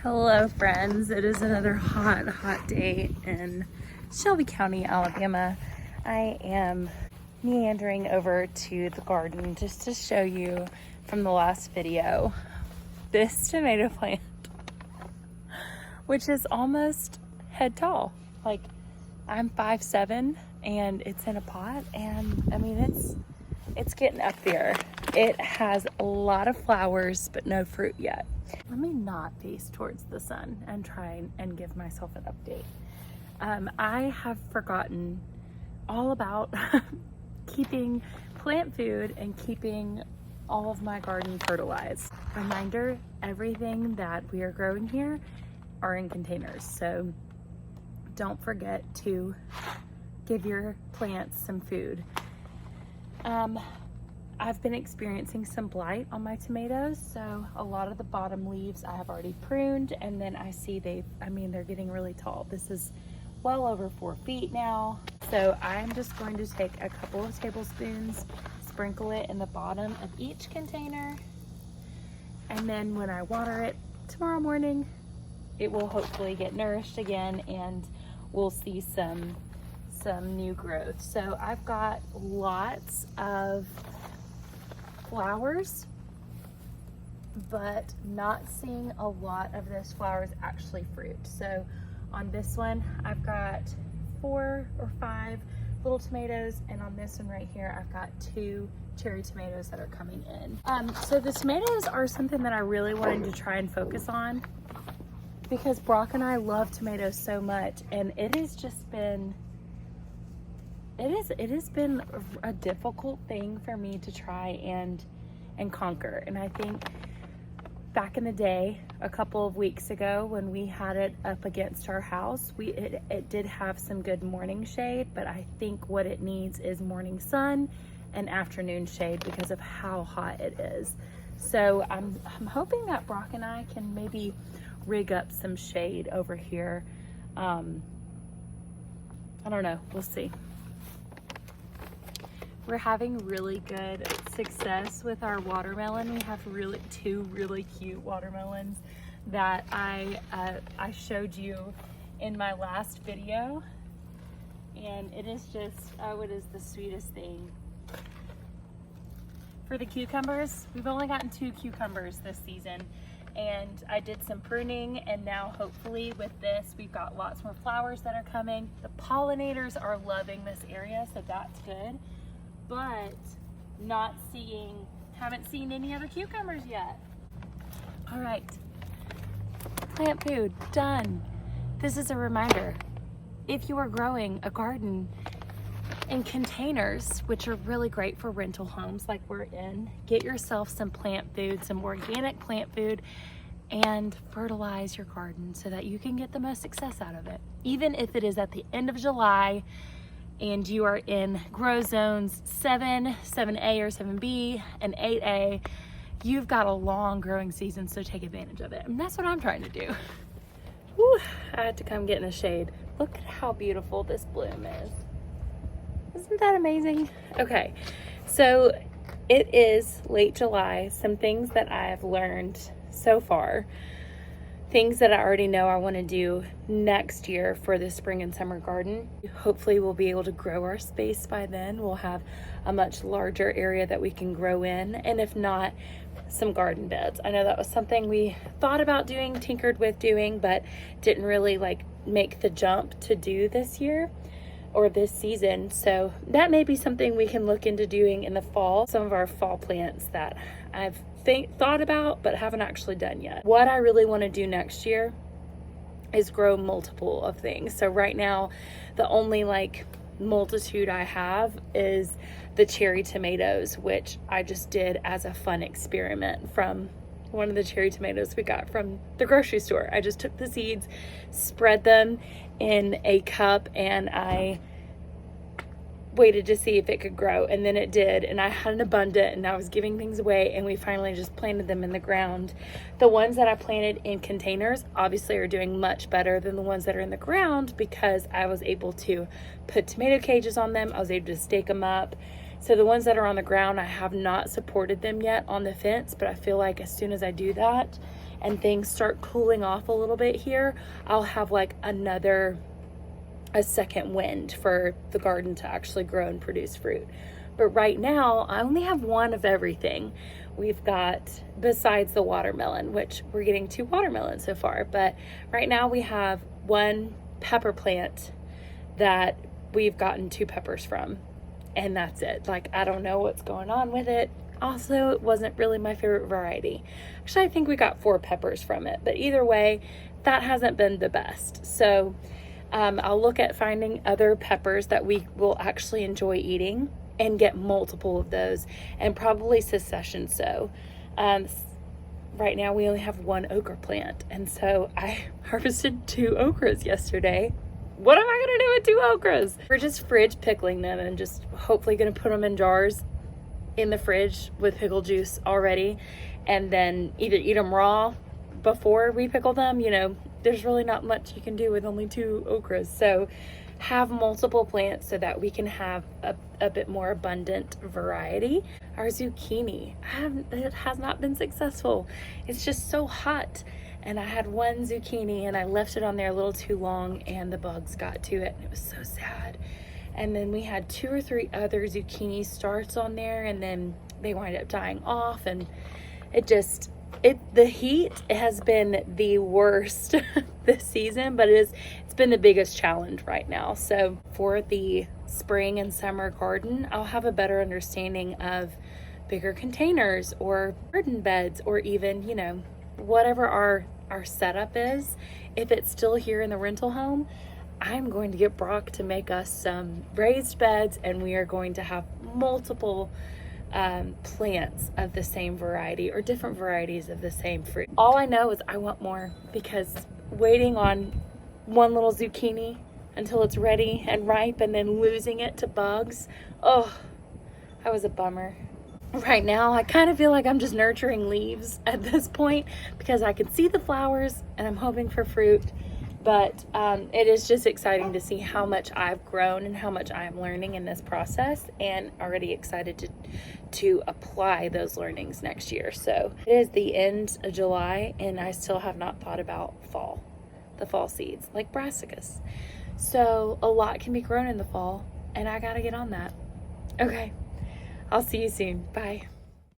Hello friends, it is another hot day in Shelby County, Alabama. I am meandering over to the garden just to show you from the last video this tomato plant, which is almost head tall. Like, I'm 5'7" and it's in a pot, and I mean it's getting up there. It has a lot of flowers but no fruit yet. Let me not face towards the sun and try and give myself an update. I have forgotten all about keeping plant food and keeping all of my garden fertilized. Reminder, everything that we are growing here are in containers, so don't forget to give your plants some food. I've been experiencing some blight on my tomatoes, so a lot of the bottom leaves I have already pruned, and then I see they're getting really tall. This is well over 4 feet now. So I'm just going to take a couple of tablespoons, sprinkle it in the bottom of each container, and then when I water it tomorrow morning, it will hopefully get nourished again and we'll see some new growth. So I've got lots of flowers, but not seeing a lot of those flowers actually fruit. So on this one, I've got 4 or 5 little tomatoes, and on this one right here, I've got 2 cherry tomatoes that are coming in. So the tomatoes are something that I really wanted to try and focus on because Brock and I love tomatoes so much, and it has been a difficult thing for me to try and conquer. And I think back in the day, a couple of weeks ago, when we had it up against our house, it did have some good morning shade, but I think what it needs is morning sun and afternoon shade because of how hot it is. So I'm hoping that Brock and I can maybe rig up some shade over here. I don't know, we'll see. We're having really good success with our watermelon. We have 2 really cute watermelons that I showed you in my last video, and it is just, oh, it is the sweetest thing. For the cucumbers, we've only gotten 2 cucumbers this season, and I did some pruning, and now hopefully with this we've got lots more flowers that are coming. The pollinators are loving this area, so that's good. But haven't seen any other cucumbers yet. All right, plant food done. This is a reminder, if you are growing a garden in containers, which are really great for rental homes like we're in, get yourself some plant food, some organic plant food, and fertilize your garden so that you can get the most success out of it. Even if it is at the end of July and you are in grow zones 7, 7A or 7B, and 8A, you've got a long growing season, so take advantage of it. And that's what I'm trying to do. Whew, I had to come get in the shade. Look at how beautiful this bloom is. Isn't that amazing? Okay, so it is late July. Some things that I've learned so far, things that I already know I want to do next year for the spring and summer garden. Hopefully we'll be able to grow our space by then. We'll have a much larger area that we can grow in, and if not, some garden beds. I know that was something we thought about doing, tinkered with doing, but didn't really make the jump to do this year or this season. So that may be something we can look into doing in the fall. Some of our fall plants that I've thought about but haven't actually done yet. What I really want to do next year is grow multiple of things. So right now, the only multitude I have is the cherry tomatoes, which I just did as a fun experiment from one of the cherry tomatoes we got from the grocery store. I just took the seeds, spread them in a cup, and I waited to see if it could grow, and then it did, and I had an abundant, and I was giving things away, and we finally just planted them in the ground. The ones that I planted in containers obviously are doing much better than the ones that are in the ground because I was able to put tomato cages on them. I was able to stake them up. So the ones that are on the ground, I have not supported them yet on the fence, but I feel like as soon as I do that and things start cooling off a little bit here, I'll have like a second wind for the garden to actually grow and produce fruit. But right now, I only have one of everything. We've got, besides the watermelon, which we're getting 2 watermelons so far, but right now we have 1 pepper plant that we've gotten 2 peppers from, and that's it. Like, I don't know what's going on with it. Also, it wasn't really my favorite variety. Actually, I think we got 4 peppers from it, but either way, that hasn't been the best. So I'll look at finding other peppers that we will actually enjoy eating and get multiple of those, and probably succession sow. Right now we only have 1 okra plant, and so I harvested 2 okras yesterday. What am I gonna do with 2 okras? We're just fridge pickling them and just hopefully gonna put them in jars in the fridge with pickle juice already, and then either eat them raw before we pickle them. You know, there's really not much you can do with only 2 okras. So have multiple plants so that we can have a bit more abundant variety. Our zucchini, it has not been successful. It's just so hot. And I had 1 zucchini and I left it on there a little too long and the bugs got to it, and it was so sad. And then we had 2 or 3 other zucchini starts on there, and then they wind up dying off, and the heat has been the worst this season, but it's been the biggest challenge right now. So for the spring and summer garden, I'll have a better understanding of bigger containers or garden beds, or even, you know, whatever our setup is. If it's still here in the rental home, I'm going to get Brock to make us some raised beds, and we are going to have multiple plants of the same variety or different varieties of the same fruit. All I know is I want more, because waiting on 1 little zucchini until it's ready and ripe and then losing it to bugs, oh, that was a bummer. Right now, I kind of feel like I'm just nurturing leaves at this point, because I can see the flowers and I'm hoping for fruit. But it is just exciting to see how much I've grown and how much I'm learning in this process, and already excited to apply those learnings next year. So it is the end of July and I still have not thought about the fall seeds like brassicas. So a lot can be grown in the fall, and I gotta get on that. Okay, I'll see you soon. Bye.